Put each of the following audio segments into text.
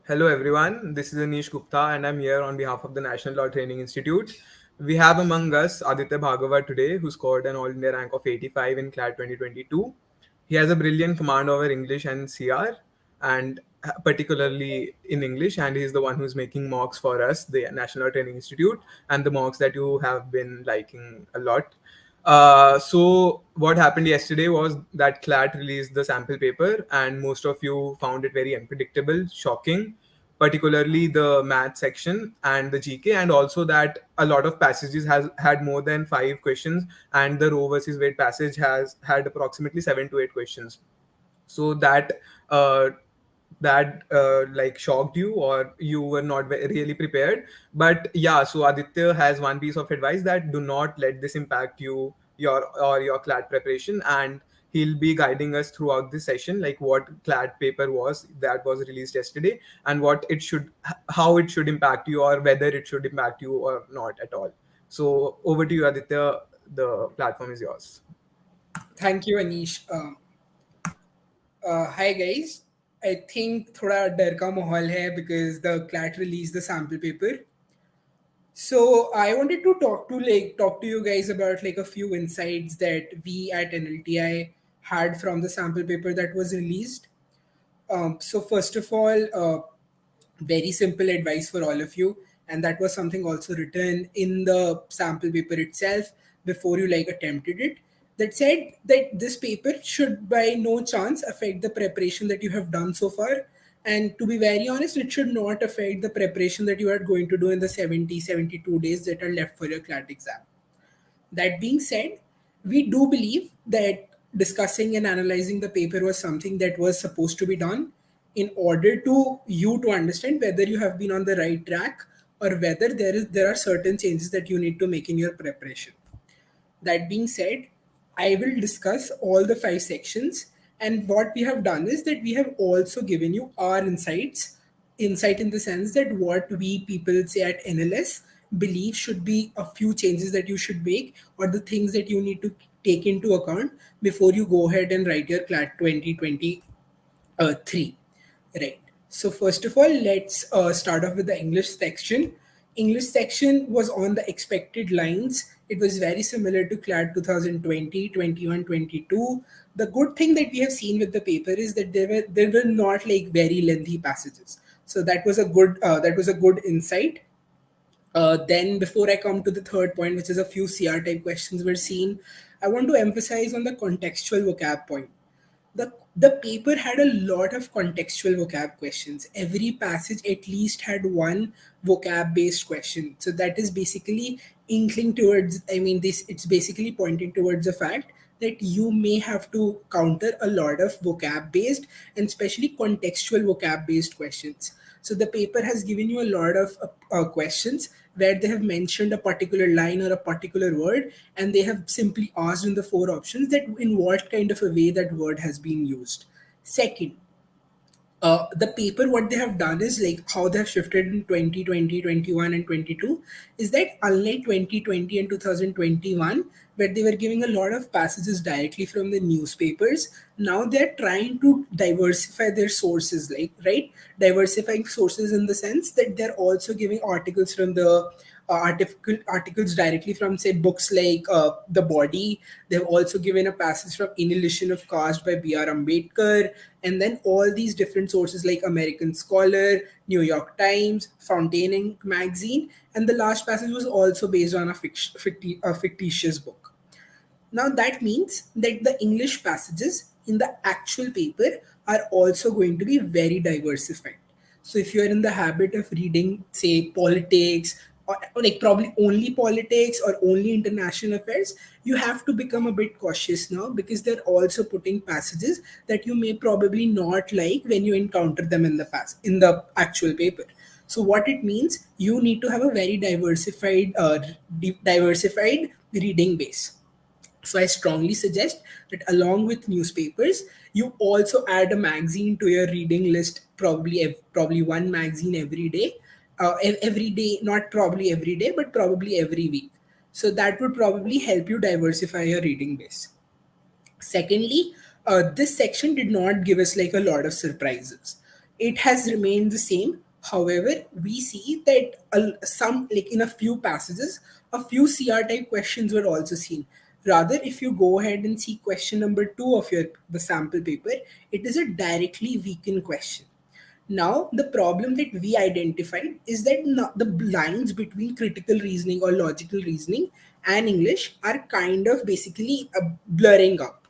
Hello everyone, this is Anish Gupta and I'm here on behalf of the National Law Training Institute. We have among us Aditya Bhargava today, who scored an All India rank of 85 in CLAT 2022. He has a brilliant command over English and CR, and particularly in English, and he's the one who's making mocks for us, the National Law Training Institute, and the mocks that you have been liking a lot. So what happened yesterday was that CLAT released the sample paper, and most of you found it very unpredictable, shocking, particularly the math section and the GK, and also that a lot of passages has had more than 5 questions, and the row versus weight passage has had approximately 7 to 8 questions. So uh, that like shocked you, or you were not really prepared. But yeah, so Aditya has one piece of advice, that do not let this impact your CLAT preparation, and he'll be guiding us throughout this session, like what CLAT paper was that was released yesterday, and what it should how it should impact you, or whether it should impact you or not at all. So over to you, Aditya. The platform is yours. Thank you, Anish. Hi guys. I think थोड़ा डर का माहौल है because the CLAT released the sample paper. So I wanted to talk to you guys about like a few insights that we at NLTI had from the sample paper that was released. So first of all, very simple advice for all of you, and that was something also written in the sample paper itself before you like attempted it. That said that this paper should by no chance affect the preparation that you have done so far. And to be very honest, it should not affect the preparation that you are going to do in the 72 days that are left for your CLAT exam. That being said, we do believe that discussing and analyzing the paper was something that was supposed to be done in order to you to understand whether you have been on the right track or whether there are certain changes that you need to make in your preparation. That being said, I will discuss all the 5 sections. And what we have done is that we have also given you our insights. Insight in the sense that what we people say at NLS believe should be a few changes that you should make, or the things that you need to take into account before you go ahead and write your CLAT 2023. Right. So first of all, let's start off with the English section. English section was on the expected lines. It was very similar to CLAT 2020, 21, 22. The good thing that we have seen with the paper is that there were not like very lengthy passages. So that was a good insight. Then, before I come to the third point, which is a few CR type questions were seen, I want to emphasize on the contextual vocab point. The paper had a lot of contextual vocab questions. Every passage at least had one vocab based question. So that is basically inkling towards, I mean, this it's basically pointing towards the fact that you may have to counter a lot of vocab based and especially contextual vocab based questions. So the paper has given you a lot of questions where they have mentioned a particular line or a particular word, and they have simply asked in the 4 options that in what kind of a way that word has been used. Second, the paper, what they have done is like how they have shifted in 2020, 21, and 22 is that unlike 2020 and 2021, where they were giving a lot of passages directly from the newspapers, now they're trying to diversify their sources, like, right, diversifying sources in the sense that they're also giving articles from the articles directly from say books like The Body. They've also given a passage from Inhalation of Caste by B.R. Ambedkar, and then all these different sources like American Scholar, New York Times, Fountain Magazine, and the last passage was also based on a fictitious book. Now that means that the English passages in the actual paper are also going to be very diversified. So if you are in the habit of reading, say, politics, or like probably only politics or only international affairs, you have to become a bit cautious now because they're also putting passages that you may probably not like when you encounter them in the actual paper. So what it means, you need to have a very diversified reading base. So I strongly suggest that along with newspapers, you also add a magazine to your reading list. Probably one magazine every day, every day, not probably every day, but probably every week. So that would probably help you diversify your reading base. Secondly, this section did not give us like a lot of surprises. it has remained the same. However, we see that some, like in a few passages, a few CR type questions were also seen. Rather, if you go ahead and see question number 2 of your the sample paper, it is a directly weakened question. Now, the problem that we identified is that the lines between critical reasoning or logical reasoning and English are kind of basically blurring up.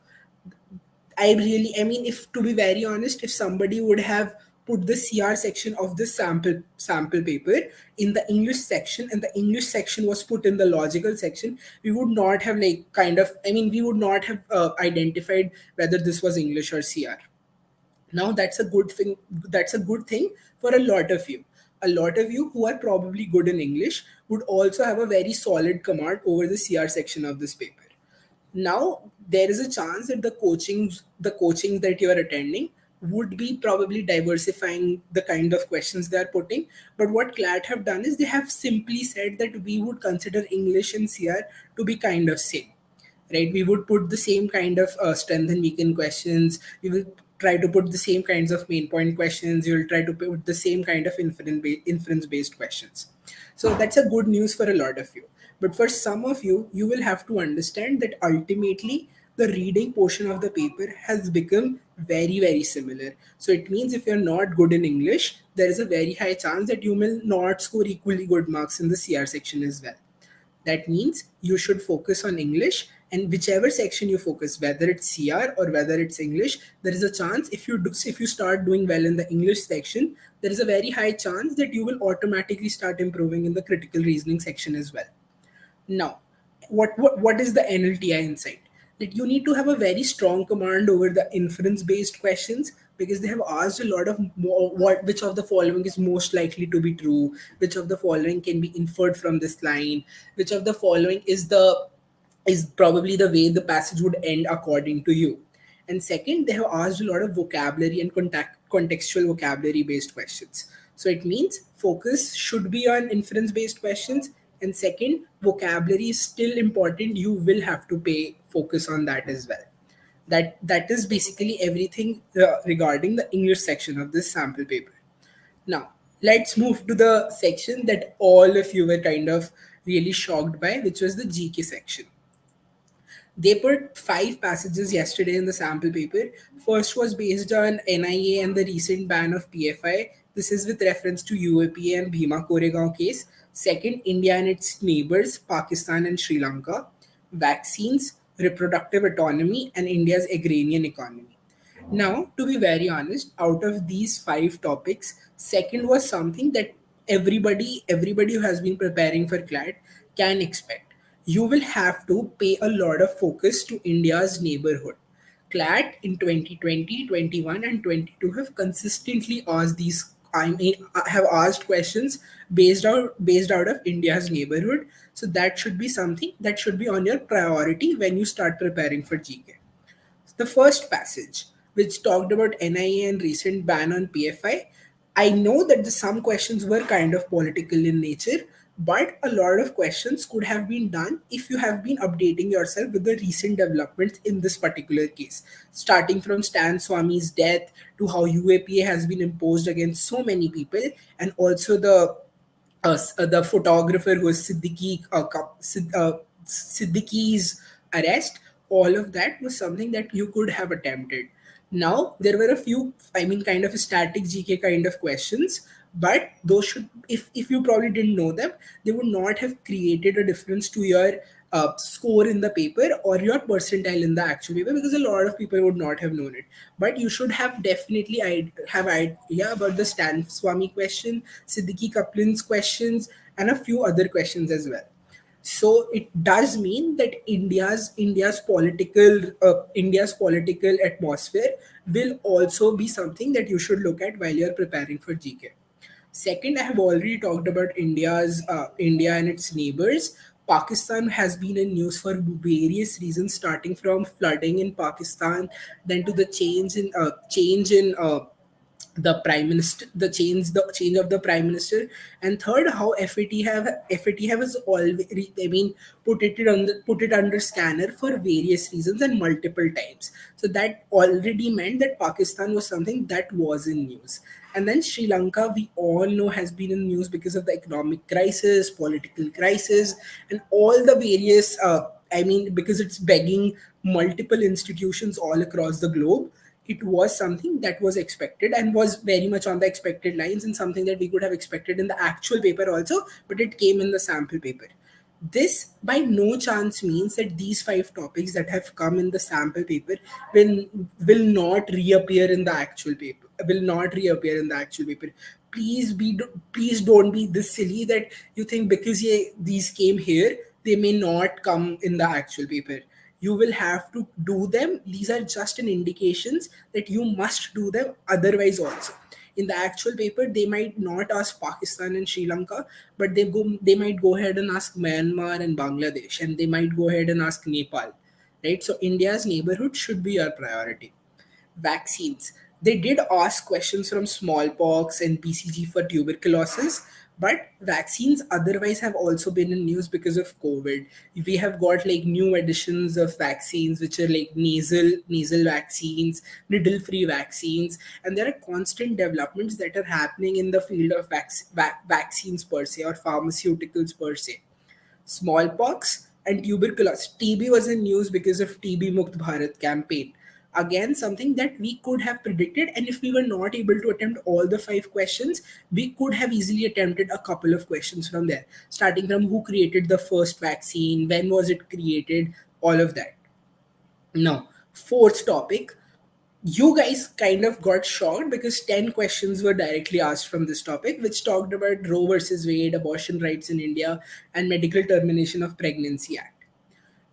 I mean, if to be very honest, if somebody would have put the CR section of this sample paper in the English section, and the English section was put in the logical section, we would not have like kind of, I mean, we would not have identified whether this was English or CR. Now that's a good thing. That's a good thing for a lot of you. A lot of you who are probably good in English would also have a very solid command over the CR section of this paper. Now there is a chance that the coaching that you are attending would be probably diversifying the kind of questions they are putting. But what CLAT have done is they have simply said that we would consider English and CR to be kind of same, right? We would put the same kind of strength and weaken questions. We will try to put the same kinds of main point questions. You will try to put the same kind of inference based questions. So that's a good news for a lot of you. But for some of you, you will have to understand that ultimately the reading portion of the paper has become very, very similar. So it means if you're not good in English, there is a very high chance that you will not score equally good marks in the CR section as well. That means you should focus on English, and whichever section you focus, whether it's CR or whether it's English, there is a chance if you start doing well in the English section, there is a very high chance that you will automatically start improving in the critical reasoning section as well. Now, what is the NLTI insight? That you need to have a very strong command over the inference based questions, because they have asked a lot of which of the following is most likely to be true, which of the following can be inferred from this line, which of the following is probably the way the passage would end according to you. And second, they have asked a lot of vocabulary and contextual vocabulary based questions. So it means focus should be on inference based questions. And second, vocabulary is still important. You will have to pay focus on that as well. That is basically everything regarding the English section of this sample paper. Now, let's move to the section that all of you were kind of really shocked by, which was the GK section. They put 5 passages yesterday in the sample paper. First was based on NIA and the recent ban of PFI. This is with reference to UAPA and Bhima Koregaon case. Second, India and its neighbors, Pakistan and Sri Lanka. Vaccines, reproductive autonomy, and India's agrarian economy. Now, to be very honest, out of these 5 topics, second was something that everybody who has been preparing for CLAT can expect. You will have to pay a lot of focus to India's neighborhood. CLAT in 2020, 21, and 22 have consistently asked these. I mean, have asked questions based out of India's neighborhood. So that should be something that should be on your priority when you start preparing for GK. The first passage, which talked about NIA and recent ban on PFI, I know that some questions were kind of political in nature, but a lot of questions could have been done if you have been updating yourself with the recent developments in this particular case, starting from Stan Swami's death to how UAPA has been imposed against so many people, and also the photographer who was Siddiqui's arrest. All of that was something that you could have attempted. Now there were a few, I mean, kind of static GK kind of questions, but those should, if you probably didn't know them, they would not have created a difference to your score in the paper or your percentile in the actual paper, because a lot of people would not have known it. But you should have definitely have idea about the Stan Swami question, Siddiqui Kaplan's questions, and a few other questions as well. So it does mean that India's political atmosphere will also be something that you should look at while you're preparing for GK. Second, I have already talked about India and its neighbors. Pakistan has been in news for various reasons, starting from flooding in Pakistan, then to the change in the prime minister, the change of the prime minister, and third, how FATF has always, I mean, put it under scanner for various reasons and multiple times. So that already meant that Pakistan was something that was in news. And then Sri Lanka, we all know, has been in news because of the economic crisis, political crisis, and all the various because it's begging multiple institutions all across the globe. It was something that was expected and was very much on the expected lines, and something that we could have expected in the actual paper also, but it came in the sample paper. This by no chance means that these five topics that have come in the sample paper will will not reappear in the actual paper. Will not reappear in the actual paper. Please don't be this silly that you think because these came here, they may not come in the actual paper. You will have to do them. These are just an indications that you must do them otherwise also. In the actual paper, they might not ask Pakistan and Sri Lanka, but they might go ahead and ask Myanmar and Bangladesh, and they might go ahead and ask Nepal, right? So India's neighborhood should be our priority. Vaccines. They did ask questions from smallpox and BCG for tuberculosis, but vaccines otherwise have also been in news because of COVID. We have got like new editions of vaccines, which are like nasal vaccines, needle free vaccines, and there are constant developments that are happening in the field of vaccines per se, or pharmaceuticals per se. Smallpox and tuberculosis. TB was in news because of TB Mukt Bharat campaign. Again, something that we could have predicted, and if we were not able to attempt all the five questions, we could have easily attempted a couple of questions from there, starting from who created the first vaccine, when was it created, all of that. Now, fourth topic, you guys kind of got shocked because 10 questions were directly asked from this topic, which talked about Roe versus Wade, abortion rights in India, and medical termination of pregnancy act.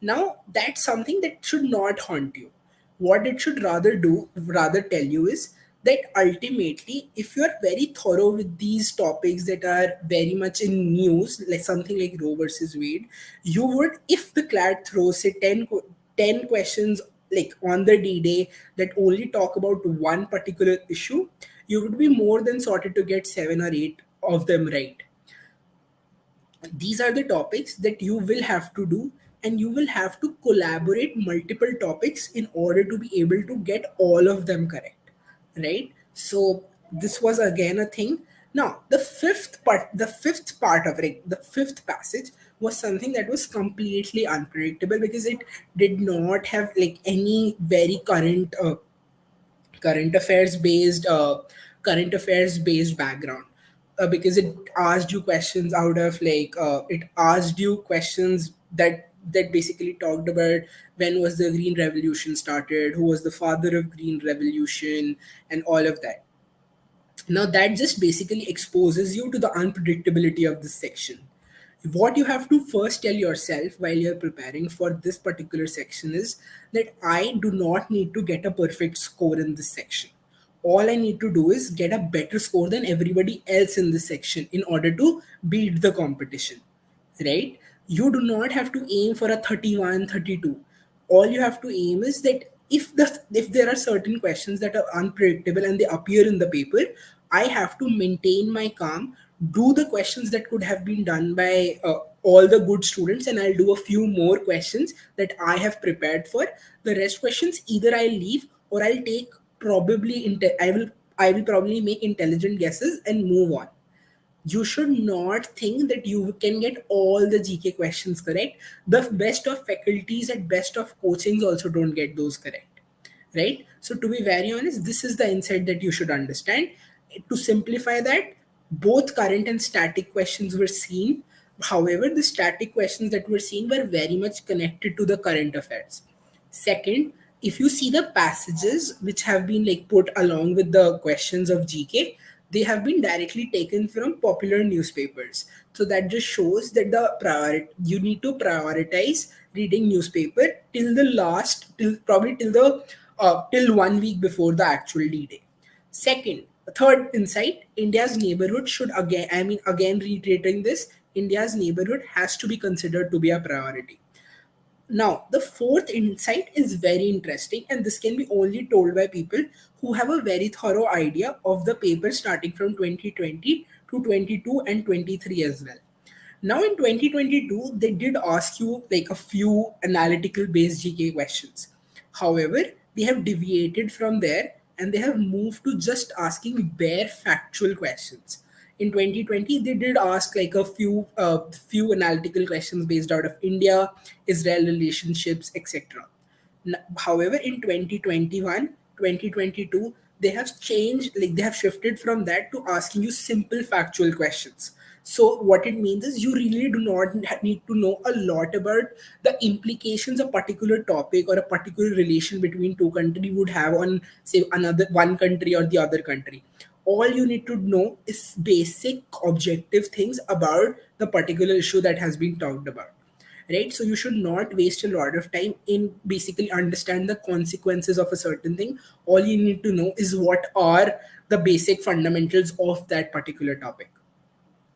Now, that's something that should not haunt you. What it should rather tell you is that ultimately, if you're very thorough with these topics that are very much in news, like something like Roe versus Wade, you would, if the CLAT throws say 10 questions like on the D day that only talk about one particular issue, you would be more than sorted to get 7 or 8 of them right. These are the topics that you will have to do, and you will have to collaborate multiple topics in order to be able to get all of them correct, right? So this was again a thing. Now the fifth part of it, the fifth passage, was something that was completely unpredictable because it did not have like any very current affairs based current affairs based background, because it asked you questions out of it asked you questions that basically talked about when was the green revolution started, who was the father of green revolution, and all of that. Now that just basically exposes you to the unpredictability of this section. What you have to first tell yourself while you're preparing for this particular section is that I do not need to get a perfect score in this section. All I need to do is get a better score than everybody else in this section in order to beat the competition, right? You do not have to aim for a 31, 32. All you have to aim is that if there are certain questions that are unpredictable and they appear in the paper, I have to maintain my calm, do the questions that could have been done by all the good students, and I'll do a few more questions that I have prepared for. The rest questions either I'll leave or I'll take probably I will probably make intelligent guesses and move on. You should not think that you can get all the GK questions correct. The best of faculties and best of coachings also don't get those correct, right? So to be very honest, this is the insight that you should understand. To simplify that, both current and static questions were seen. However, the static questions that were seen were very much connected to the current affairs. Second, if you see the passages which have been like put along with the questions of GK, they have been directly taken from popular newspapers. So that just shows that you need to prioritize reading newspaper till the last, till probably till 1 week before the actual D-Day. Second, third insight, India's neighborhood should again reiterating this, India's neighborhood has to be considered to be a priority. Now, the fourth insight is very interesting, and this can be only told by people who have a very thorough idea of the paper starting from 2020 to 22 and 23 as well. Now, in 2022, they did ask you like a few analytical based GK questions. However, they have deviated from there and they have moved to just asking bare factual questions. In 2020, they did ask like a few analytical questions based out of India, Israel relationships, etc. However, in 2021, 2022, they have changed, like they have shifted from that to asking you simple factual questions. So what it means is you really do not need to know a lot about the implications a particular topic or a particular relation between two countries would have on, say, another one country or the other country. All you need to know is basic objective things about the particular issue that has been talked about, right? So you should not waste a lot of time in basically understand the consequences of a certain thing. All you need to know is what are the basic fundamentals of that particular topic.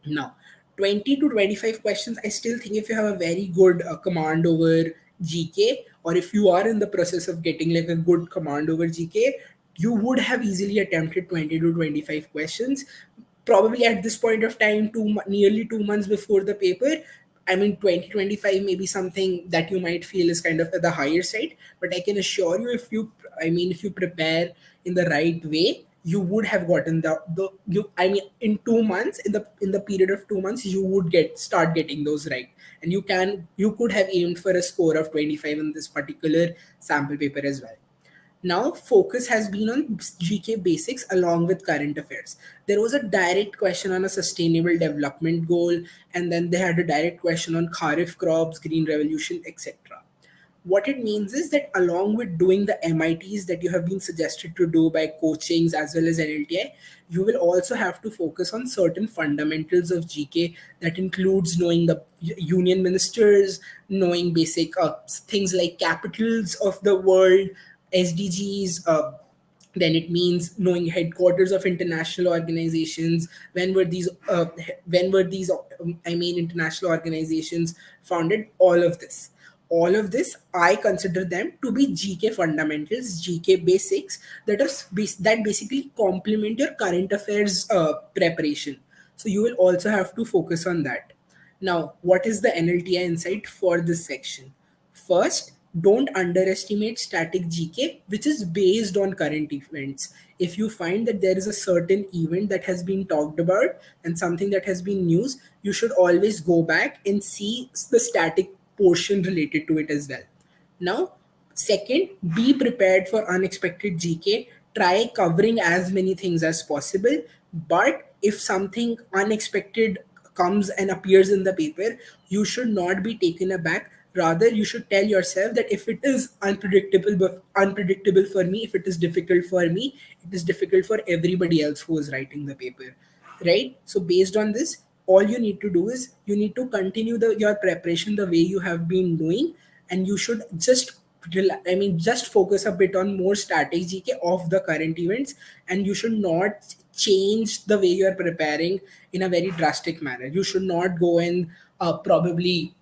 Now, 20 to 25 questions, I still think if you have a very good command over GK, or if you are in the process of getting like a good command over GK, you would have easily attempted 20 to 25 questions. Probably at this point of time, nearly 2 months before the paper. I mean, 2025 may be something that you might feel is kind of at the higher side, but I can assure you, if you prepare in the right way, you would have gotten the you I mean in 2 months, in the period of 2 months, you would start getting those right, and you could have aimed for a score of 25 in this particular sample paper as well. Now, focus has been on GK basics along with current affairs. There was a direct question on a sustainable development goal, and then they had a direct question on kharif crops, green revolution, etc. What it means is that along with doing the MITs that you have been suggested to do by coachings as well as NLTI, you will also have to focus on certain fundamentals of GK that includes knowing the union ministers, knowing basic things like capitals of the world, SDGs. Then it means knowing headquarters of international organizations. When were these international organizations founded? All of this I consider them to be GK fundamentals, GK basics that basically complement your current affairs preparation. So you will also have to focus on that. Now, what is the NLTI insight for this section? First, don't underestimate static GK, which is based on current events. If you find that there is a certain event that has been talked about and something that has been news, you should always go back and see the static portion related to it as well. Now, second, be prepared for unexpected GK. Try covering as many things as possible. But if something unexpected comes and appears in the paper, you should not be taken aback. Rather, you should tell yourself that if it is unpredictable for me, if it is difficult for me, it is difficult for everybody else who is writing the paper, right? So based on this, all you need to do is you need to continue your preparation the way you have been doing, and you should just focus a bit on more static GK of the current events, and you should not change the way you are preparing in a very drastic manner. You should not go and probably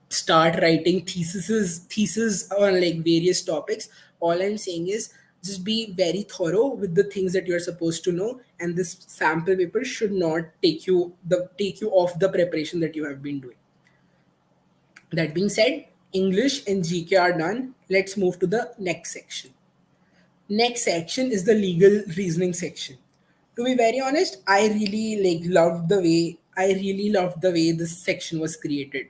start writing thesis on like various topics. All I'm saying is just be very thorough with the things that you're supposed to know, and this sample paper should not take you off the preparation that you have been doing. That being said, English and GK are done. Let's move to the next section. Next section is the legal reasoning section. To be very honest, I really loved the way this section was created.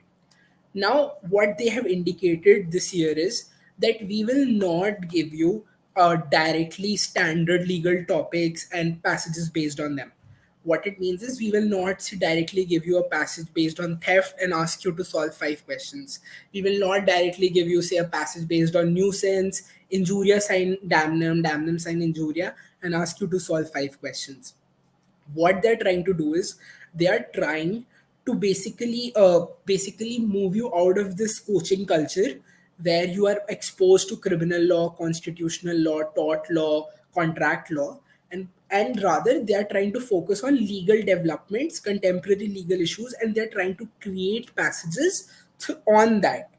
Now, what they have indicated this year is that we will not give you directly standard legal topics and passages based on them. What it means is we will not directly give you a passage based on theft and ask you to solve 5 questions. We will not directly give you, say, a passage based on nuisance, injuria sign damnum, damnum sign injuria, and ask you to solve 5 questions. What they're trying to do is they are trying to basically move you out of this coaching culture where you are exposed to criminal law, constitutional law, tort law, contract law, and rather they are trying to focus on legal developments, contemporary legal issues, and they're trying to create passages on that.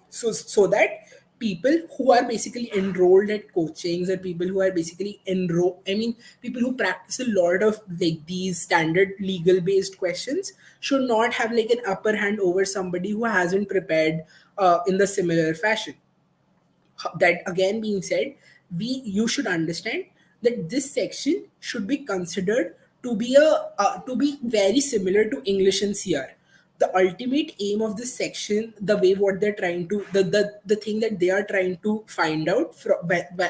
So that people who are basically enrolled at coachings, or people who are basically enroll I mean people who practice a lot of like these standard legal based questions should not have like an upper hand over somebody who hasn't prepared in the similar fashion. That again being said, we you should understand that this section should be considered to be to be very similar to English and CR. The ultimate aim of this section, the way what they're trying to the thing that they are trying to find out from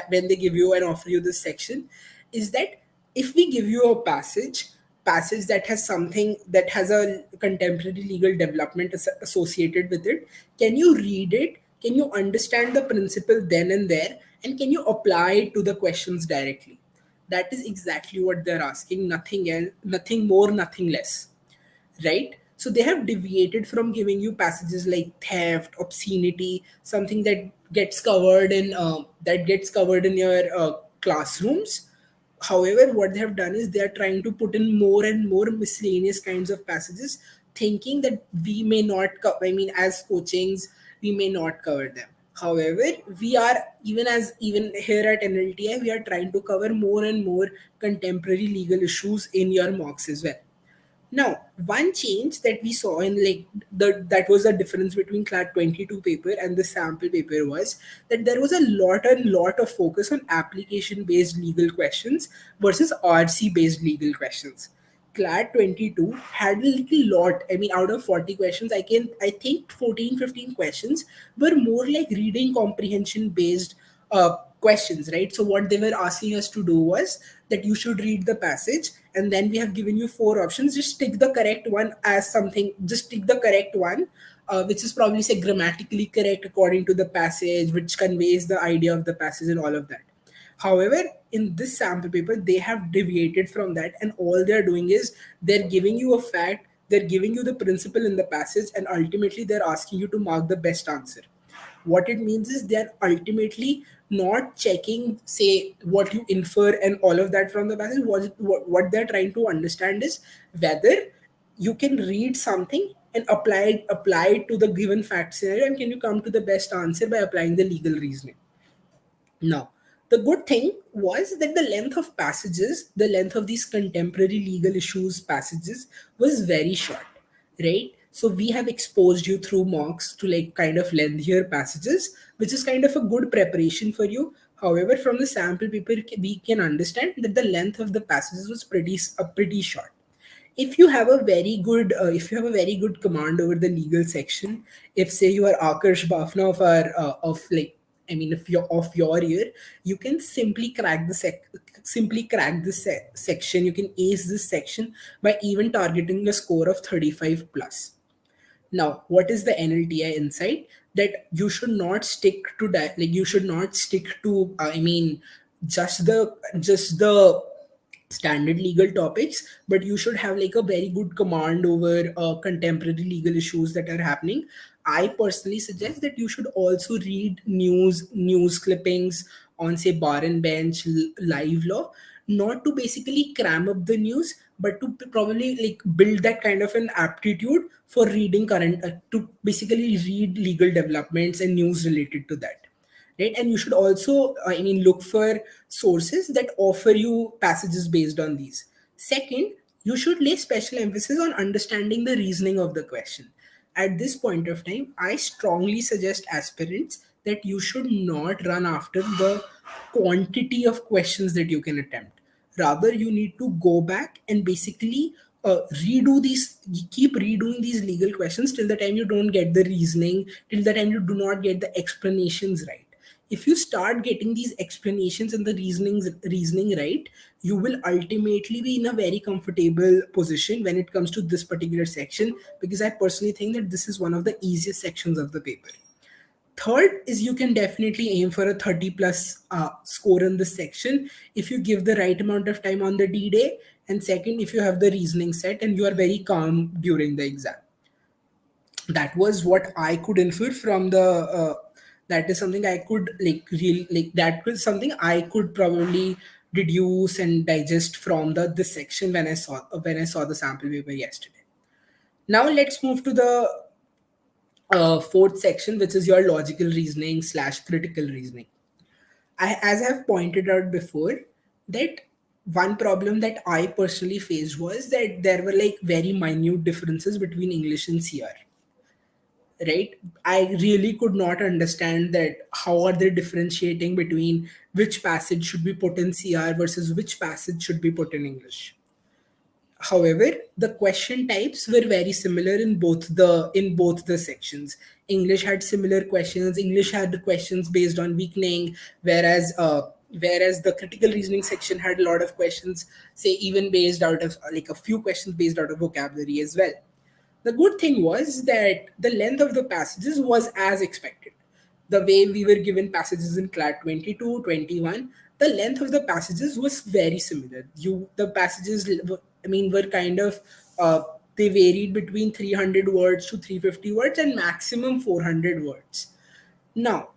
when they give you and offer you this section, is that if we give you a passage that has something that has a contemporary legal development associated with it, can you read it, can you understand the principle then and there, and can you apply it to the questions directly? That is exactly what they're asking, nothing else, nothing more, nothing less, right? So they have deviated from giving you passages like theft, obscenity, something that gets covered in your classrooms. However, what they have done is they are trying to put in more and more miscellaneous kinds of passages, thinking that we may not as coachings we may not cover them. However, we are, even here at NLTI, we are trying to cover more and more contemporary legal issues in your mocks as well. Now, one change that we saw in like that was the difference between CLAT 22 paper and the sample paper was that there was a lot of focus on application based legal questions versus RC based legal questions. CLAT 22 had a little lot. I mean, out of 40 questions, I think 14, 15 questions were more like reading comprehension based questions, right? So what they were asking us to do was that you should read the passage, and then we have given you four options. Just tick the correct one as something. Just tick the correct one, which is probably say grammatically correct according to the passage, which conveys the idea of the passage and all of that. However, in this sample paper, they have deviated from that, and all they're doing is they're giving you a fact, they're giving you the principle in the passage, and ultimately they're asking you to mark the best answer. What it means is they're ultimately not checking, say, what you infer and all of that from the passage. What they're trying to understand is whether you can read something and apply it to the given fact scenario, and can you come to the best answer by applying the legal reasoning. Now, the good thing was that the length of passages, the length of these contemporary legal issues passages was very short, right? So we have exposed you through mocks to like kind of lengthier passages, which is kind of a good preparation for you. However, from the sample paper, we can understand that the length of the passages was pretty short. If you have a very good command over the legal section, if say you are Akarsh Bafna of our of like I mean if you're of your year, you can simply crack this section, you can ace this section by even targeting a score of 35 plus. Now, what is the NLTI insight? That you should not stick to that. Like you should not stick to. Just the standard legal topics, but you should have like a very good command over contemporary legal issues that are happening. I personally suggest that you should also read news clippings on say bar and bench, live law, not to basically cram up the news, but to probably like build that kind of an aptitude for reading current to basically read legal developments and news related to that, right? And you should also look for sources that offer you passages based on these. Second, you should lay special emphasis on understanding the reasoning of the question. At this point of time, I strongly suggest aspirants that you should not run after the quantity of questions that you can attempt. Rather, you need to go back and basically keep redoing these legal questions till the time you don't get the reasoning, till the time you do not get the explanations right. If you start getting these explanations and the reasoning right, you will ultimately be in a very comfortable position when it comes to this particular section, because I personally think that this is one of the easiest sections of the paper. Third is you can definitely aim for a 30 plus score in this section if you give the right amount of time on the D-day, and second, if you have the reasoning set and you are very calm during the exam. That was what I could infer from the that is something I could that was something I could probably deduce and digest from the this section when I saw the sample paper yesterday. Now let's move to the fourth section, which is your logical reasoning slash critical reasoning. As I've pointed out before, that one problem that I personally faced was that there were like very minute differences between English and CR, right? I really could not understand that how are they differentiating between which passage should be put in CR versus which passage should be put in English. However, the question types were very similar in both the sections. English had similar questions. English had questions based on weakening, whereas the critical reasoning section had a lot of questions, say even based out of like a few questions based out of vocabulary as well. The good thing was that the length of the passages was as expected. The way we were given passages in CLAT 22, 21, the length of the passages was very similar. The passages, were kind of, they varied between 300 words to 350 words and maximum 400 words. Now,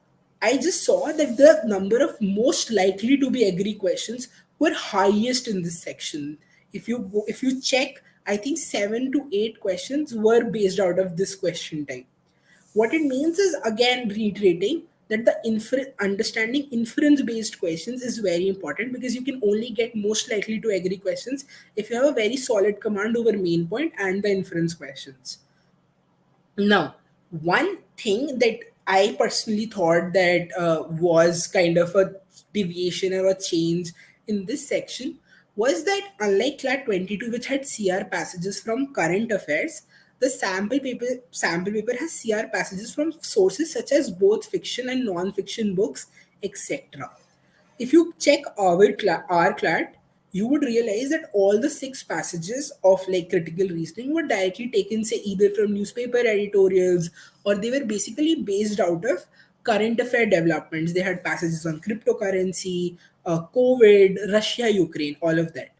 I just saw that the number of most likely to be agree questions were highest in this section. If you check, I think 7 to 8 questions were based out of this question type. What it means is, again reiterating, that the understanding inference based questions is very important, because you can only get most likely to agree questions if you have a very solid command over main point and the inference questions. Now, one thing that I personally thought that was kind of a deviation or a change in this section was that, unlike CLAT 22, which had CR passages from current affairs, the sample paper has CR passages from sources such as both fiction and non-fiction books, etc. If you check our CLAT, you would realize that all the six passages of like critical reasoning were directly taken, say either from newspaper editorials, or they were basically based out of current affair developments. They had passages on cryptocurrency, COVID, Russia, Ukraine, all of that.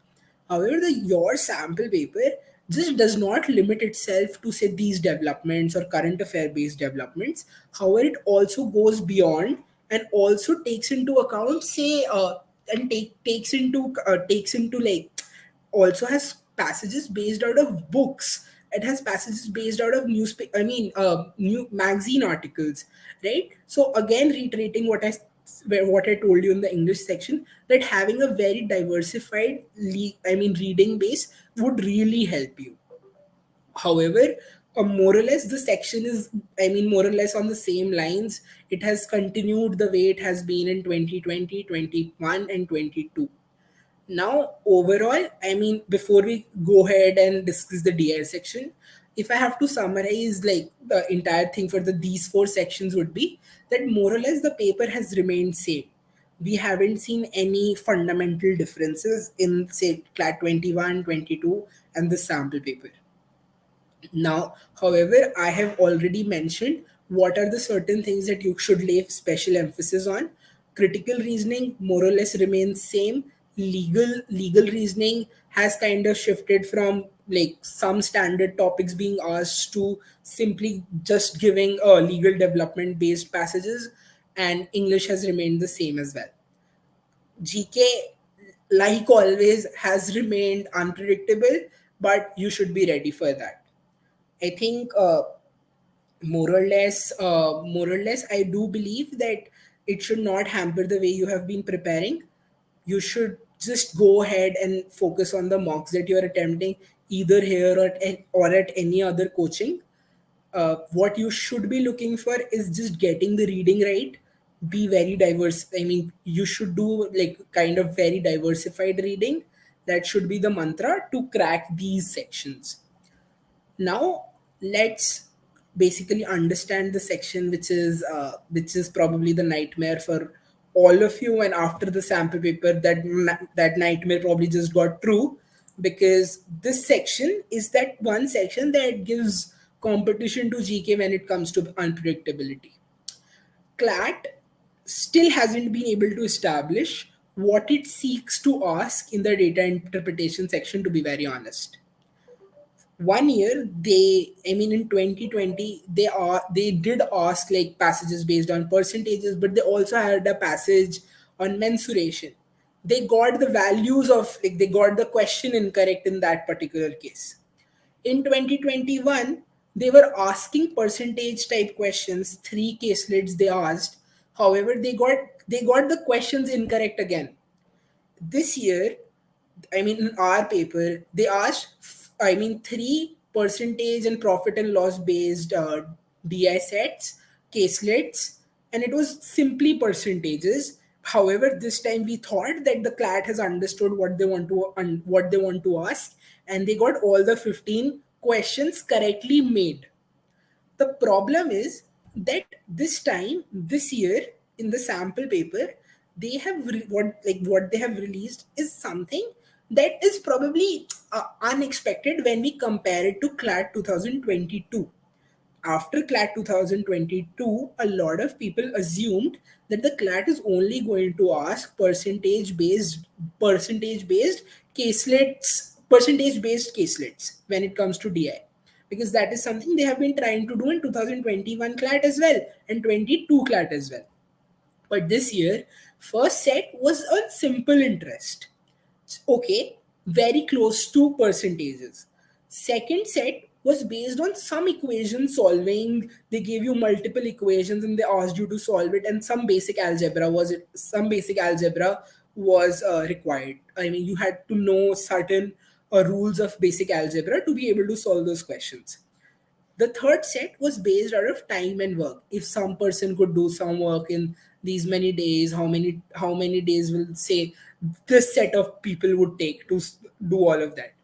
However, your sample paper just does not limit itself to say these developments or current affair based developments. However, it also goes beyond and also takes into account, say, and takes into like, also has passages based out of books. It has passages based out of newspaper, new magazine articles, right? So again, reiterating what I told you in the English section, that having a very diversified reading base would really help you. However, more or less the section is, more or less on the same lines. It has continued the way it has been in 2020, 21, and 22. Now, overall, before we go ahead and discuss the DI section, if I have to summarize like the entire thing for these four sections, would be that more or less the paper has remained same. We haven't seen any fundamental differences in, say, CLAT 21, 22, and the sample paper. Now, however, I have already mentioned what are the certain things that you should lay special emphasis on. Critical reasoning more or less remains same. Legal reasoning has kind of shifted from like some standard topics being asked to simply just giving legal development based passages, and English has remained the same as well. GK, like always, has remained unpredictable, but you should be ready for that. I think more or less, I do believe that it should not hamper the way you have been preparing. You should just go ahead and focus on the mocks that you are attempting, either here or at any other coaching. What you should be looking for is just getting the reading right. Be very diverse. You should do like kind of very diversified reading. That should be the mantra to crack these sections. Now let's basically understand the section which is probably the nightmare for all of you, and after the sample paper, that nightmare probably just got true, because this section is that one section that gives competition to GK when it comes to unpredictability. CLAT still hasn't been able to establish what it seeks to ask in the data interpretation section, to be very honest. One year, in 2020, they did ask like passages based on percentages, but they also had a passage on mensuration. They got the values of, they got the question incorrect in that particular case. In 2021, They were asking percentage type questions, three caselets they asked. However, they got the questions incorrect again. This year, I mean, in our paper, they asked, three percentage and profit and loss based DI sets, caselets, and it was simply percentages. However, this time we thought that the CLAT has understood what they want to ask, and they got all the 15 questions correctly made. The problem is that this time, this year, in the sample paper, what they have released is something that is probably unexpected when we compare it to CLAT 2022. After CLAT 2022, a lot of people assumed that the CLAT is only going to ask percentage based caselets when it comes to DI, because that is something they have been trying to do in 2021 CLAT as well and 22 CLAT as well. But this year, first set was on simple interest. Okay, very close to percentages. Second set was based on some equation solving. They gave you multiple equations and they asked you to solve it, and some basic algebra was required. I mean, you had to know certain rules of basic algebra to be able to solve those questions. The third set was based out of time and work. If some person could do some work in these many days, how many days will say this set of people would take to do all of that.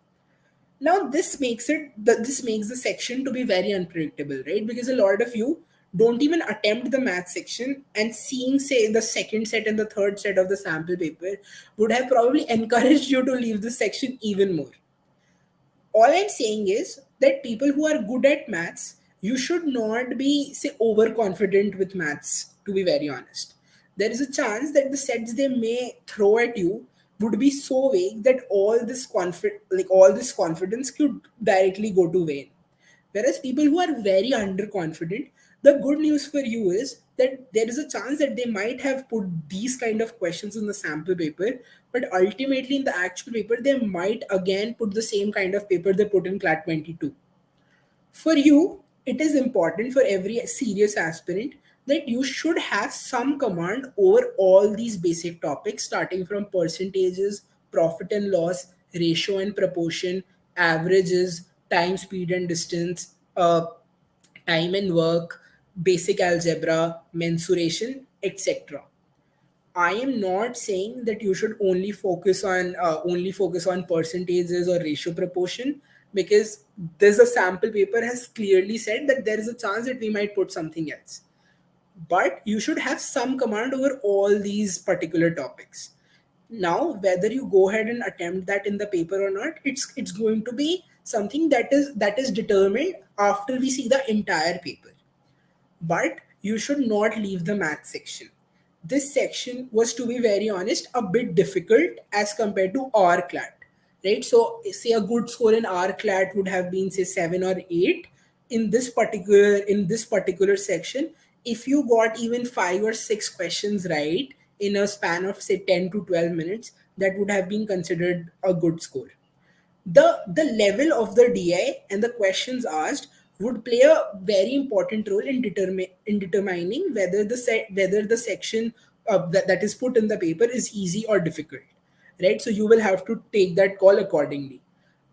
Now this makes the section to be very unpredictable, right? Because a lot of you don't even attempt the math section, and seeing say the second set and the third set of the sample paper would have probably encouraged you to leave the section even more. All I'm saying is that people who are good at maths, you should not be, say, overconfident with maths, to be very honest. There is a chance that the sets they may throw at you would be so vague that all this confidence could directly go to vain. Whereas people who are very underconfident, the good news for you is that there is a chance that they might have put these kind of questions in the sample paper, but ultimately in the actual paper, they might again put the same kind of paper they put in CLAT 22. For you, it is important for every serious aspirant that you should have some command over all these basic topics, starting from percentages, profit and loss, ratio and proportion, averages, time, speed, and distance, time and work, basic algebra, mensuration, etc. I am not saying that you should only focus on percentages or ratio proportion, because there's a sample paper has clearly said that there is a chance that we might put something else. But you should have some command over all these particular topics. Now, whether you go ahead and attempt that in the paper or not, it's going to be something that is determined after we see the entire paper. But you should not leave the math section. This section was, to be very honest, a bit difficult as compared to our CLAT, right? So, say a good score in our CLAT would have been, say, 7 or 8. In this particular section, if you got even 5 or 6 questions right in a span of, say, 10 to 12 minutes, that would have been considered a good score. The level of the DI and the questions asked would play a very important role in determining whether the section that is put in the paper is easy or difficult, right? So you will have to take that call accordingly.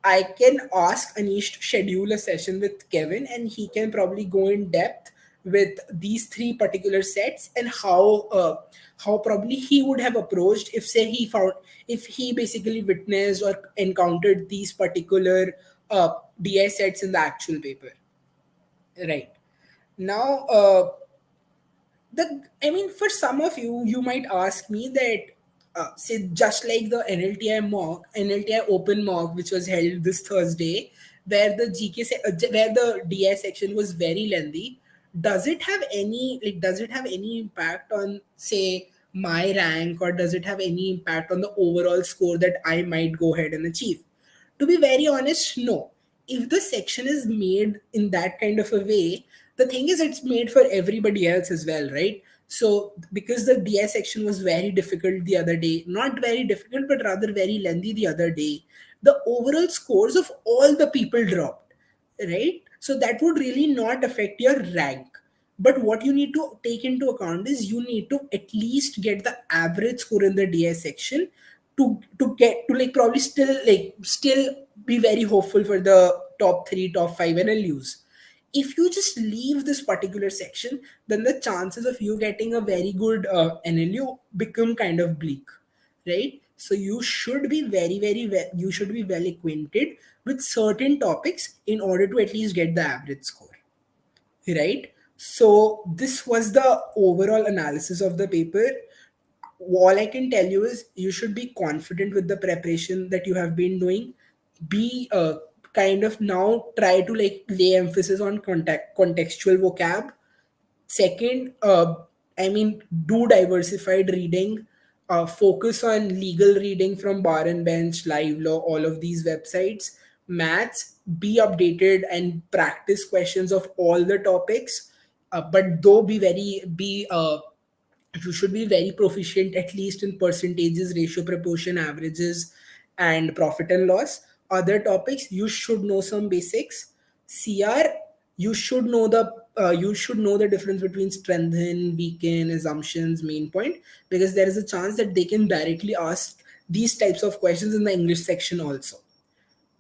I can ask Anish to schedule a session with Kevin, and he can probably go in depth with these three particular sets and how probably he would have approached if he basically witnessed or encountered these particular DI sets in the actual paper, right? Now, for some of you, you might ask me that, say, just like the NLTI open mock, which was held this Thursday, where where the DI section was very lengthy, does it have any impact on, say, my rank, or does it have any impact on the overall score that I might go ahead and achieve? To be very honest, no. If the section is made in that kind of a way, the thing is it's made for everybody else as well, right? So because the DI section was very difficult the other day, not very difficult, but rather very lengthy the other day, the overall scores of all the people dropped, right? So that would really not affect your rank. But what you need to take into account is you need to at least get the average score in the DS section to get to like probably still be very hopeful for the top 3, top 5 NLUs. If you just leave this particular section, then the chances of you getting a very good NLU become kind of bleak, right? So you should be very well, you should be well acquainted with certain topics in order to at least get the average score, right? So this was the overall analysis of the paper. All I can tell you is you should be confident with the preparation that you have been doing. Be kind of now try to like lay emphasis on contextual vocab. Second, I mean, do diversified reading. Focus on legal reading from Bar and Bench, Live Law, all of these websites. Maths, be updated and practice questions of all the topics. But though be you should be very proficient at least in percentages, ratio, proportion, averages, and profit and loss. Other topics you should know some basics. CR, you should know the difference between strengthen, weaken, assumptions, main point, because there is a chance that they can directly ask these types of questions in the English section also.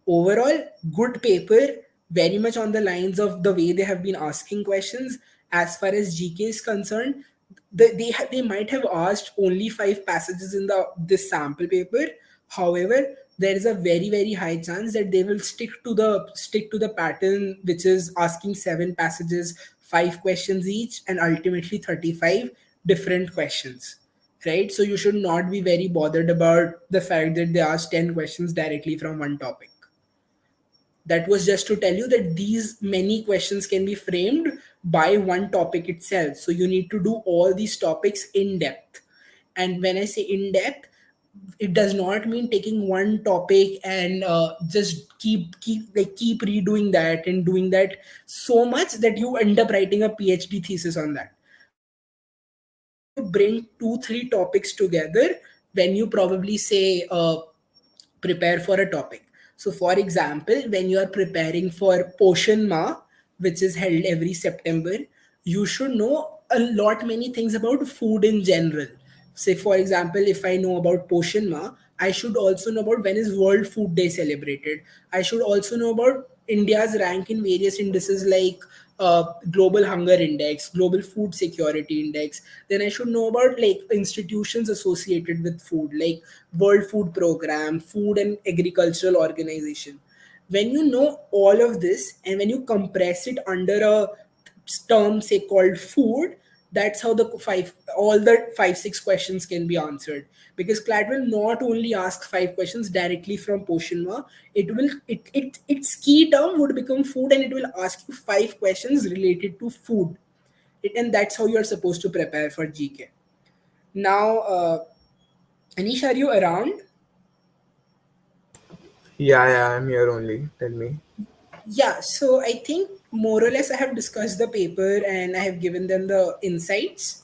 Overall, good paper, very much on the lines of the way they have been asking questions. As far as GK is concerned, they might have asked only 5 passages in the this sample paper. However, there is a very high chance that they will stick to the pattern, which is asking 7 passages, 5 questions each, and ultimately 35 different questions, right? So you should not be very bothered about the fact that they ask 10 questions directly from one topic. That was just to tell you that these many questions can be framed by one topic itself. So you need to do all these topics in depth. And when I say in depth, it does not mean taking one topic and just keep redoing that and doing that so much that you end up writing a PhD thesis on that. But you should try to bring 2 3 topics together when you probably say prepare for a topic. So, for example, when you are preparing for Poshan Ma, which is held every September, you should know a lot many things about food in general. Say, for example, if I know about Poshan Ma, I should also know about when is World Food Day celebrated. I should also know about India's rank in various indices like Global Hunger Index, Global Food Security Index. Then I should know about like institutions associated with food, like World Food Program, Food and Agricultural Organization. When you know all of this and when you compress it under a term say called food, that's how the five all the 5 6 questions can be answered, because CLAT will not only ask 5 questions directly from Poshinma. Its key term would become food, and it will ask you 5 questions related to food. And that's how you are supposed to prepare for GK. Now, Anish, are you around? Yeah, I'm here only. Tell me. Yeah, so I think more or less I have discussed the paper and I have given them the insights.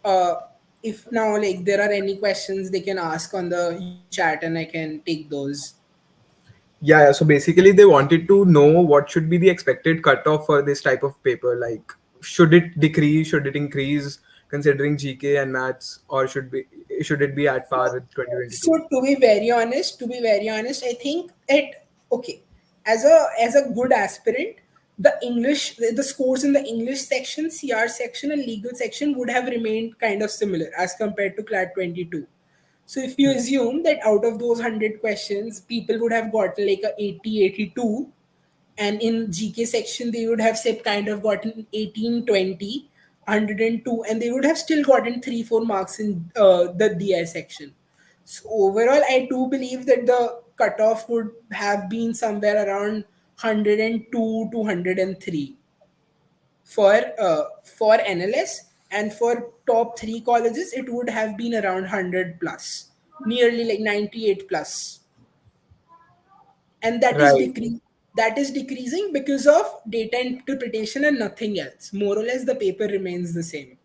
Uh, if now like there are any questions they can ask on the chat and I can take those. Yeah. So basically, they wanted to know what should be the expected cutoff for this type of paper. Like, should it decrease? Should it increase? Considering GK and maths, or should it be at par with So 2022? to be very honest, I think it okay. As a good aspirant, the scores in the English section, CR section, and legal section would have remained kind of similar as compared to CLAT 22. So if you assume that out of those 100 questions, people would have gotten like a 80, 82, and in GK section they would have said kind of gotten 18, 20, 102, and they would have still gotten 3 4 marks in the DI section. So overall I do believe that the cutoff would have been somewhere around 102 to 103 for NLS, and for top 3 colleges it would have been around 100 plus, nearly like 98 plus. And Right. that is decreasing because of data interpretation and nothing else. More or less the paper remains the same.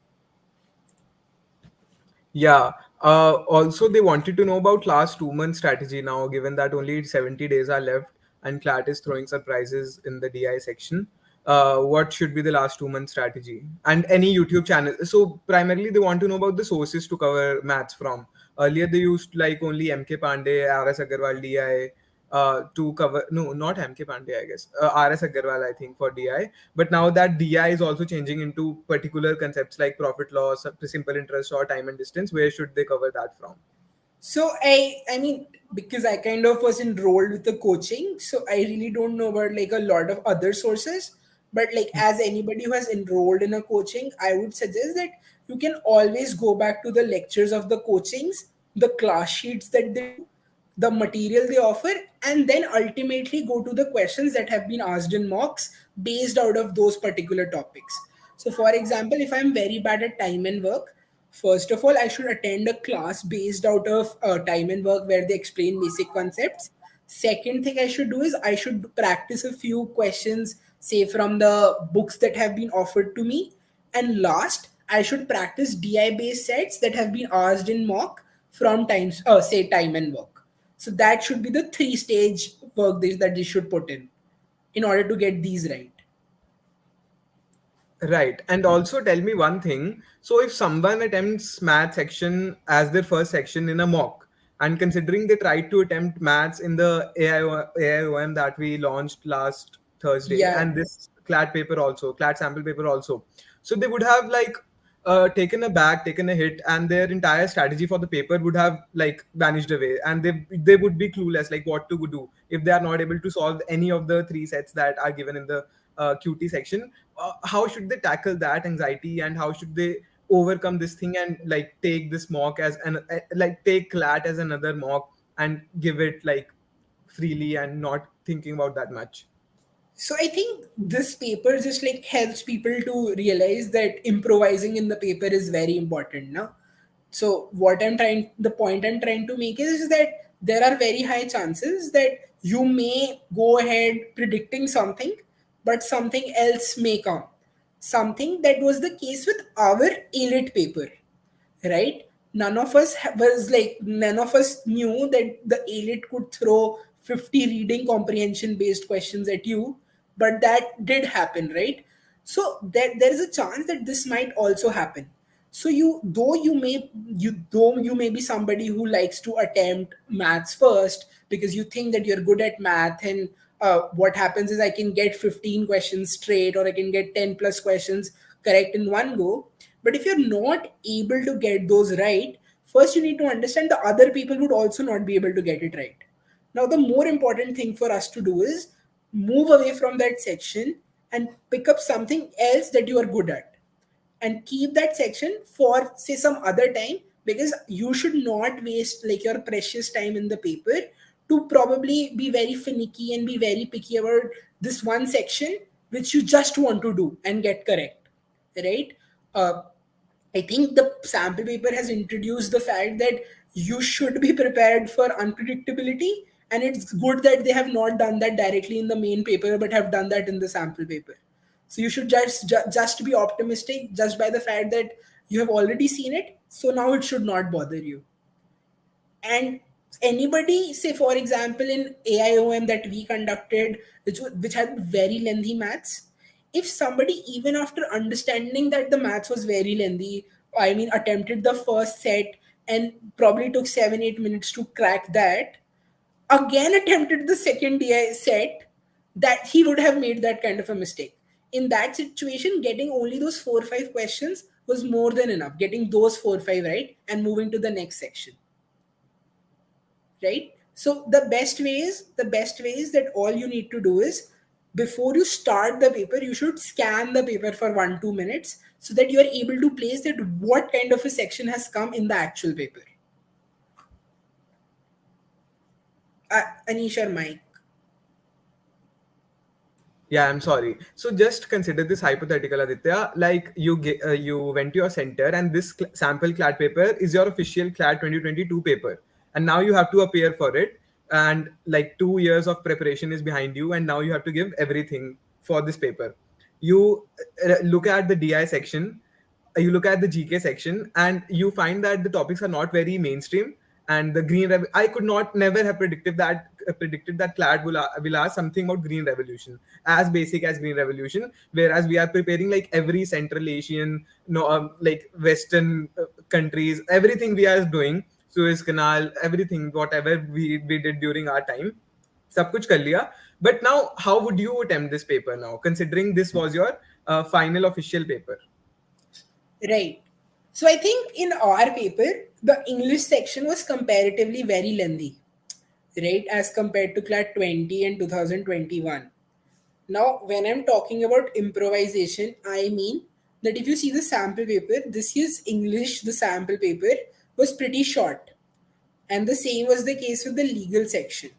Yeah. Also, they wanted to know about last 2 month strategy now, given that only 70 days are left. and CLAT is throwing surprises in the DI section. What should be the last 2 month strategy? And any YouTube channel. So primarily they want to know about the sources to cover maths from. Earlier they used like only MK Pandey, RS Agarwal DI to cover. No, not MK Pandey, I guess. RS Agarwal, I think, for DI. But now that DI is also changing into particular concepts like profit loss, simple interest, or time and distance, where should they cover that from? So I mean, because I kind of was enrolled with the coaching, so I really don't know about like a lot of other sources. But like as anybody who has enrolled in a coaching, I would suggest that you can always go back to the lectures of the coachings, the class sheets that they do, the material they offer, and then ultimately go to the questions that have been asked in mocks based out of those particular topics. So for example, if I'm very bad at time and work, first of all, I should attend a class based out of time and work where they explain basic concepts. Second thing I should do is I should practice a few questions, say from the books that have been offered to me. And last, I should practice DI based sets that have been asked in mock from times, say time and work. So that should be the three-stage work that they should put in order to get these right. Right. And also tell me one thing. So if someone attempts math section as their first section in a mock, and considering they tried to attempt maths in the AIOM that we launched last Thursday, Yeah. and this CLAT paper also, CLAT sample paper also. So they would have like taken a back, taken a hit, and their entire strategy for the paper would have like vanished away, and they would be clueless like what to do if they are not able to solve any of the three sets that are given in the QT section. How should they tackle that anxiety, and how should they overcome this thing and like take this mock as an like take CLAT as another mock and give it like freely and not thinking about that much? So I think this paper just like helps people to realize that improvising in the paper is very important now. So the point I'm trying to make is that there are very high chances that you may go ahead predicting something, but something else may come. Something that was the case with our elite paper, right? None of us knew that the elite could throw 50 reading comprehension based questions at you, but that did happen, right? So there is a chance that this might also happen. So though you may be somebody who likes to attempt maths first because you think that you're good at math, and what happens is I can get 15 questions straight, or I can get 10 plus questions correct in one go. But if you're not able to get those right, first you need to understand the other people would also not be able to get it right. Now, the more important thing for us to do is move away from that section and pick up something else that you are good at, and keep that section for say some other time, because you should not waste like your precious time in the paper to probably be very finicky and be very picky about this one section which you just want to do and get correct, right? uh, I think the sample paper has introduced the fact that you should be prepared for unpredictability, and it's good that they have not done that directly in the main paper but have done that in the sample paper. So you should just be optimistic just by the fact that you have already seen it, so now it should not bother you. And anybody, say for example in AIOM that we conducted, which had very lengthy maths, if somebody even after understanding that the maths was very lengthy, I mean attempted the first set and probably took 7 8 minutes to crack that, again attempted the second DI set, that he would have made that kind of a mistake. In that situation, getting only those 4 or 5 questions was more than enough. Getting those 4 or 5 right and moving to the next section, right? So the best way is that all you need to do is, before you start the paper, you should scan the paper for 1 2 minutes so that you are able to place that what kind of a section has come in the actual paper. Anish or Mike? Yeah, I'm sorry. So just consider this hypothetical, Aditya. Like you went to your center, and this sample CLAT paper is your official CLAT 2022 paper, and now you have to appear for it. And like 2 years of preparation is behind you, and now you have to give everything for this paper. You look at the DI section, you look at the GK section, and you find that the topics are not very mainstream. And the I could not never have predicted that predicted that CLAT will ask something about Green Revolution, as basic as Green Revolution, whereas we are preparing like every Central Asian, no, like Western countries, everything we are doing, Suez Canal, everything, whatever we did during our time, सब कुछ कर लिया. But now, how would you attempt this paper now, considering this was your final official paper? Right. So I think in our paper, the English section was comparatively very lengthy, right, as compared to CLAT 20 and 2021. Now, when I'm talking about improvisation, I mean that if you see the sample paper, this year's English, the sample paper was pretty short. And the same was the case with the legal section.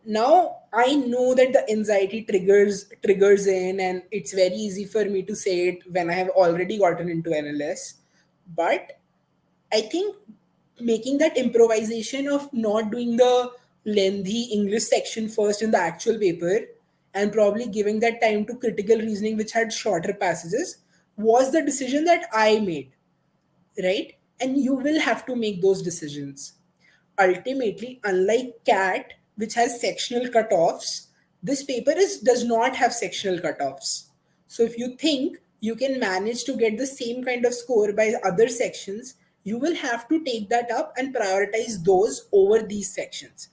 Now I know that the anxiety triggers in, and it's very easy for me to say it when I have already gotten into NLS. But I think making that improvisation of not doing the lengthy English section first in the actual paper and probably giving that time to critical reasoning, which had shorter passages, was the decision that I made, right? And you will have to make those decisions. Ultimately, unlike CAT, which has sectional cutoffs, this paper does not have sectional cutoffs. So if you think you can manage to get the same kind of score by other sections, you will have to take that up and prioritize those over these sections.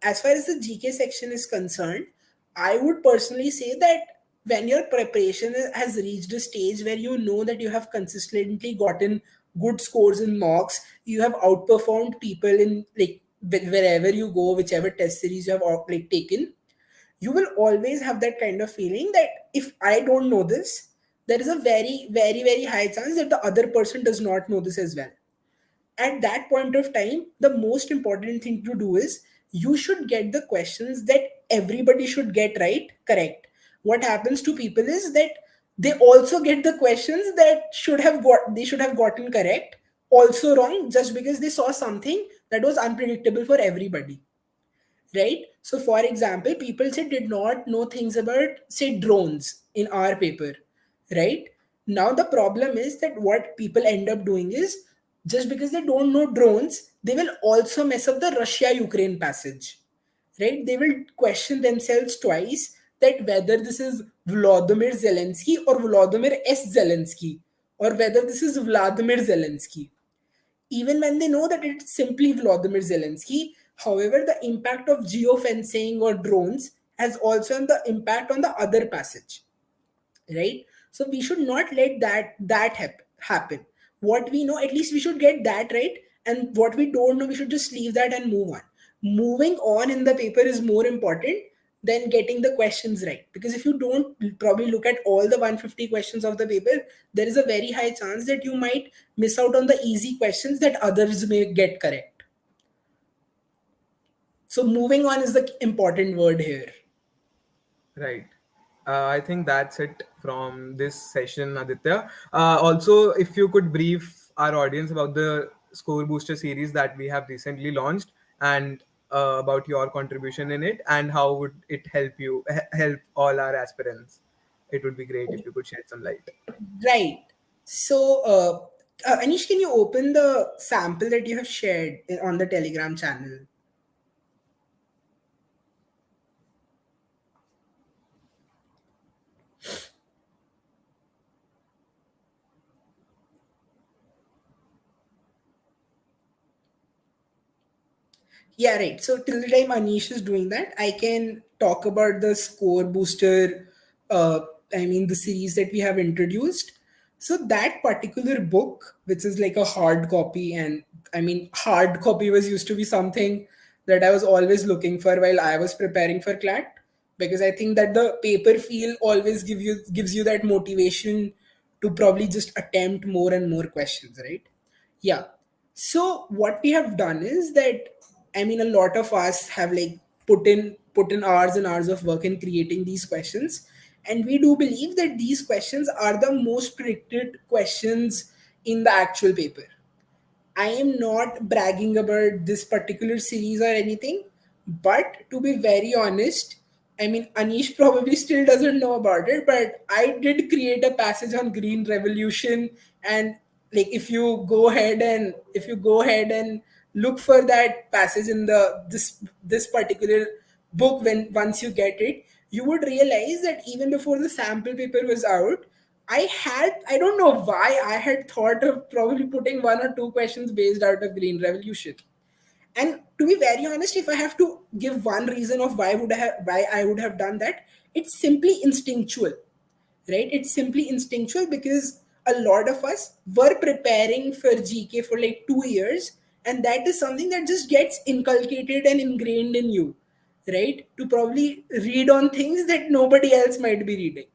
As far as the GK section is concerned, I would personally say that when your preparation has reached a stage where you know that you have consistently gotten good scores in mocks, you have outperformed people in like wherever you go, whichever test series you have like taken, you will always have that kind of feeling that if I don't know this, there is a very, very, very high chance that the other person does not know this as well. At that point of time, the most important thing to do is you should get the questions that everybody should get right correct. What happens to people is that they also get the questions that should have gotten correct also wrong, just because they saw something that was unpredictable for everybody, right? So, for example, people say did not know things about, say, drones in our paper, right? Now, the problem is that what people end up doing is just because they don't know drones, they will also mess up the Russia Ukraine passage, right? They will question themselves twice that whether this is Volodymyr Zelensky or Volodymyr S. Zelensky, or whether this is Vladimir Zelensky, even when they know that it's simply Volodymyr Zelensky. However, the impact of geofencing or drones has also the impact on the other passage, right? So we should not let happen. What we know, at least we should get that right, and what we don't know, we should just leave that and move on. Moving on in the paper is more important than getting the questions right, because if you don't probably look at all the 150 questions of the paper, there is a very high chance that you might miss out on the easy questions that others may get correct. So moving on is the important word here. Right. I think that's it from this session, Aditya. Also, if you could brief our audience about the Score Booster series that we have recently launched, and about your contribution in it, and how would it help help all our aspirants. It would be great if you could shed some light. Right. So, Anish, can you open the sample that you have shared on the Telegram channel? Yeah, right. So till the time Anish is doing that, I can talk about the score booster. Uh, I mean, the series that we have introduced. So that particular book, which is like a hard copy, and I mean, hard copy was used to be something that I was always looking for while I was preparing for CLAT, because I think that the paper feel always gives you that motivation to probably just attempt more and more questions, right? Yeah. So what we have done is that, I mean, a lot of us have like put in hours and hours of work in creating these questions, and we do believe that these questions are the most predicted questions in the actual paper. I am not bragging about this particular series or anything, but to be very honest, I mean, Anish probably still doesn't know about it, but I did create a passage on Green Revolution, and like if you go ahead and look for that passage in this particular book. When once you get it, you would realize that even before the sample paper was out, I don't know why I had thought of probably putting one or two questions based out of Green Revolution. And to be very honest, if I have to give one reason of why I would have done that, it's simply instinctual, right? It's simply instinctual because a lot of us were preparing for GK for like 2 years, and that is something that just gets inculcated and ingrained in you, right? To probably read on things that nobody else might be reading,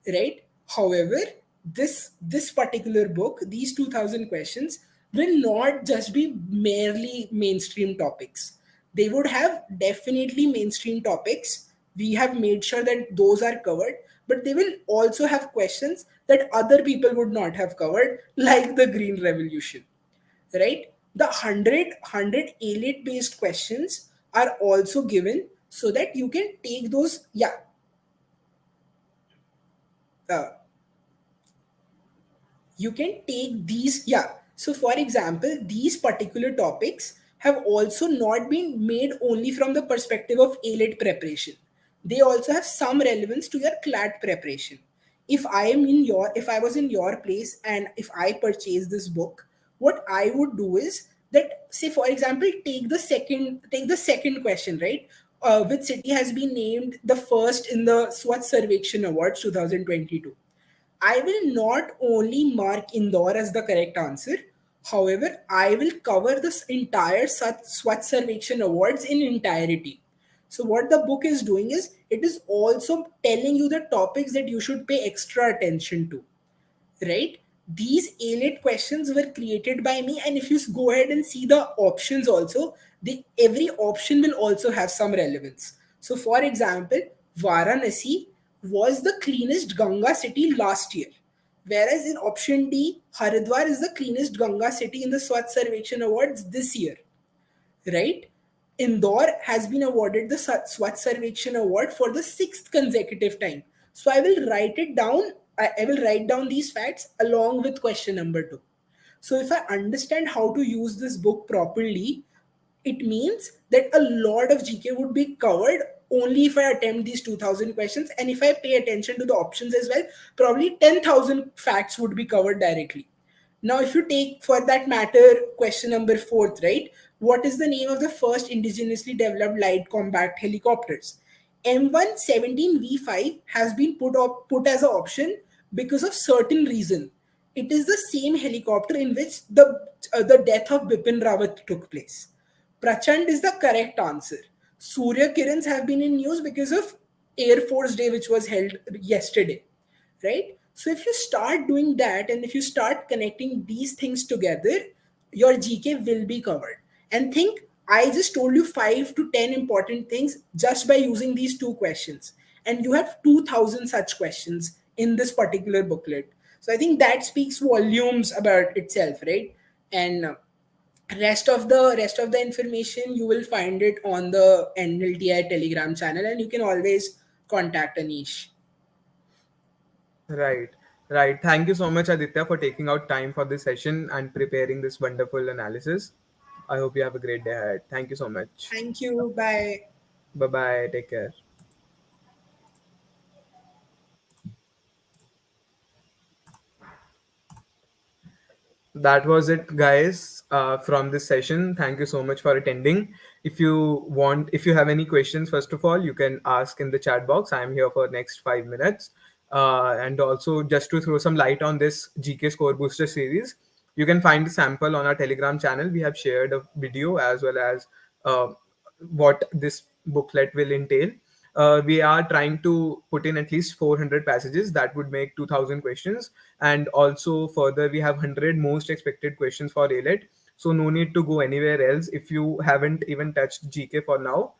right? However, this particular book, these 2000 questions, will not just be merely mainstream topics. They would have definitely mainstream topics. We have made sure that those are covered, but they will also have questions that other people would not have covered, like the Green Revolution, right? The 100 ALET based questions are also given so that you can take those. Yeah, uh, you can take these. Yeah, so for example, these particular topics have also not been made only from the perspective of ALET preparation. They also have some relevance to your CLAT preparation. If I was in your place and if I purchase this book, what I would do is that, say for example, take the second question, right? Which city has been named the first in the Swachh Sarvekshan Awards 2022? I will not only mark Indore as the correct answer. However, I will cover this entire Swachh Sarvekshan Awards in entirety. So what the book is doing is it is also telling you the topics that you should pay extra attention to, right? These ALET questions were created by me, and if you go ahead and see the options also, every option will also have some relevance. So for example, Varanasi was the cleanest Ganga city last year, whereas in option D, Haridwar is the cleanest Ganga city in the Swachh Sarvekshan Awards this year, right? Indore has been awarded the Swachh Sarvekshan Award for the sixth consecutive time. So I will write it down. I will write down these facts along with question number two. So if I understand how to use this book properly, it means that a lot of GK would be covered only if I attempt these 2000 questions. And if I pay attention to the options as well, probably 10,000 facts would be covered directly. Now, if you take, for that matter, question number fourth, right? What is the name of the first indigenously developed light combat helicopters? M117V5 has been put as an option because of certain reason. It is the same helicopter in which the death of Bipin Rawat took place. Prachand is the correct answer. Surya Kirans have been in news because of Air Force Day, which was held yesterday, right? So if you start doing that and if you start connecting these things together, your GK will be covered. And think, I just told you 5 to 10 important things just by using these two questions. And you have 2000 such questions in this particular booklet. So I think that speaks volumes about itself, right? And rest of the information you will find it on the NLTI Telegram channel, and you can always contact Anish. Right, right. Thank you so much, Aditya, for taking out time for this session and preparing this wonderful analysis. I hope you have a great day ahead. Thank you so much. Thank you. Bye. Bye bye. Take care. That was it, guys, from this session. Thank you so much for attending. If you have any questions, first of all, you can ask in the chat box. I am here for next 5 minutes. And also, just to throw some light on this GK Score Booster series, you can find the sample on our Telegram channel. We have shared a video as well as uh, what this booklet will entail. We are trying to put in at least 400 passages that would make 2000 questions, and also further we have 100 most expected questions for ALET. So no need to go anywhere else if you haven't even touched GK for now.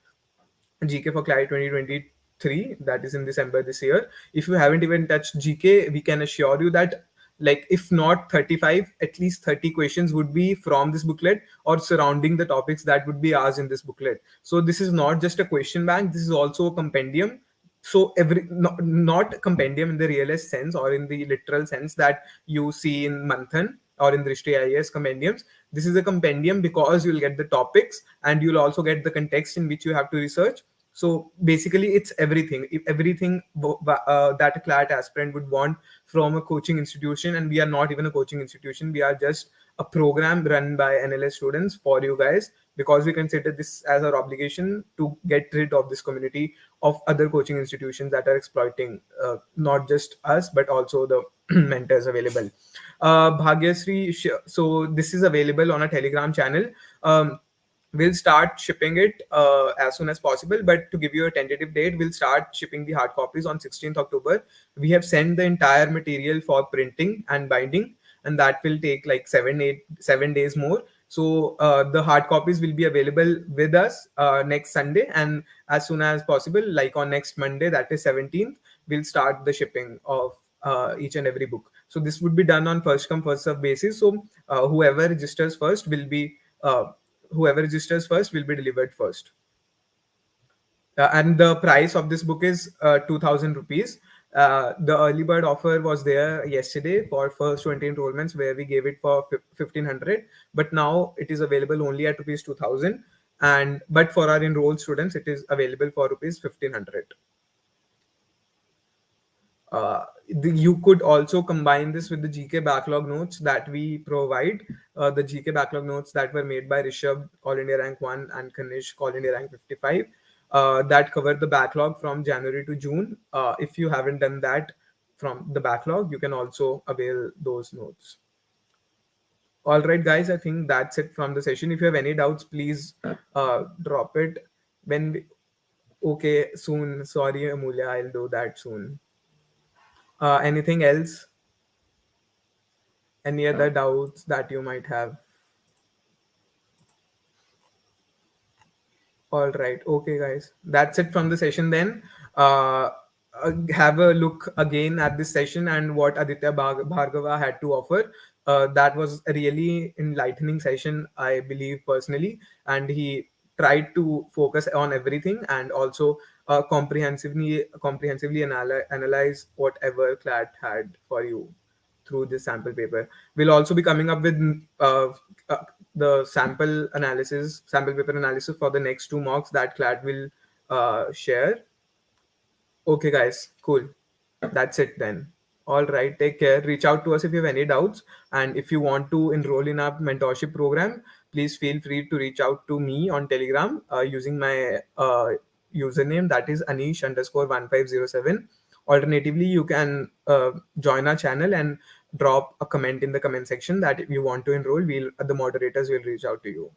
GK for CLAT 2023, that is in December this year. If you haven't even touched GK, we can assure you that, like, if not 35, at least 30 questions would be from this booklet or surrounding the topics that would be asked in this booklet. So this is not just a question bank, this is also a compendium. So not compendium in the realist sense or in the literal sense that you see in Manthan or in Drishti IAS compendiums. This is a compendium because you'll get the topics and you'll also get the context in which you have to research. So basically, it's everything. If everything that a CLAT aspirant would want from a coaching institution, and we are not even a coaching institution. We are just a program run by NLS students for you guys, because we consider this as our obligation to get rid of this community of other coaching institutions that are exploiting not just us but also the mentors available. Bhagyasri, so this is available on a Telegram channel. We'll start shipping it as soon as possible, but to give you a tentative date, we'll start shipping the hard copies on 16th October. We have sent the entire material for printing and binding, and that will take like 7 days more. So the hard copies will be available with us next Sunday, and as soon as possible, like on next Monday, that is 17th, we'll start the shipping of each and every book. So this would be done on first come first serve basis. So whoever registers first will be delivered first. And the price of this book is 2000 rupees. The early bird offer was there yesterday for first 20 enrollments, where we gave it for 1500, but now it is available only at rupees 2000. And but for our enrolled students, it is available for rupees 1500. You could also combine this with the GK backlog notes that we provide. The GK backlog notes that were made by Rishabh, All India Rank 1, and Kanish, All India Rank 55, that cover the backlog from January to June. If you haven't done that from the backlog, you can also avail those notes. All right, guys, I think that's it from the session. If you have any doubts, please drop it. When we, okay, soon. Sorry, Amulya, I'll do that soon. Anything else? Any other doubts that you might have? All right. Okay, guys. That's it from the session then. Uh, have a look again at this session and what Aditya Bhargava had to offer. That was a really enlightening session, I believe personally. And he tried to focus on everything and also comprehensively analyze whatever CLAT had for you through this sample paper. We'll also be coming up with uh, the sample paper analysis for the next 2 mocks that CLAT will share. Okay, guys, cool. That's it then. All right, take care. Reach out to us if you have any doubts. And if you want to enroll in our mentorship program, please feel free to reach out to me on Telegram using my username, that is Anish underscore 1507. Alternatively, you can join our channel and drop a comment in the comment section that if you want to enroll, the moderators will reach out to you.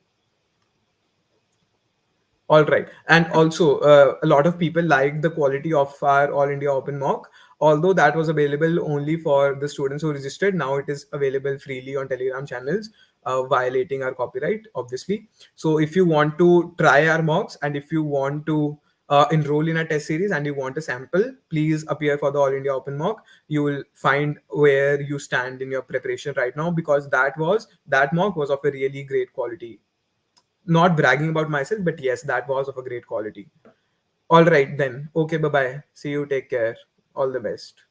All right. And also, a lot of people liked the quality of our All India Open Mock. Although that was available only for the students who registered, now it is available freely on Telegram channels, violating our copyright, obviously. So if you want to try our mocks and if you want to enroll in a test series and you want a sample, please appear for the All India Open Mock. You will find where you stand in your preparation right now, because that mock was of a really great quality. Not bragging about myself, but yes, that was of a great quality. All right, then. Okay, bye bye. See you. Take care. All the best.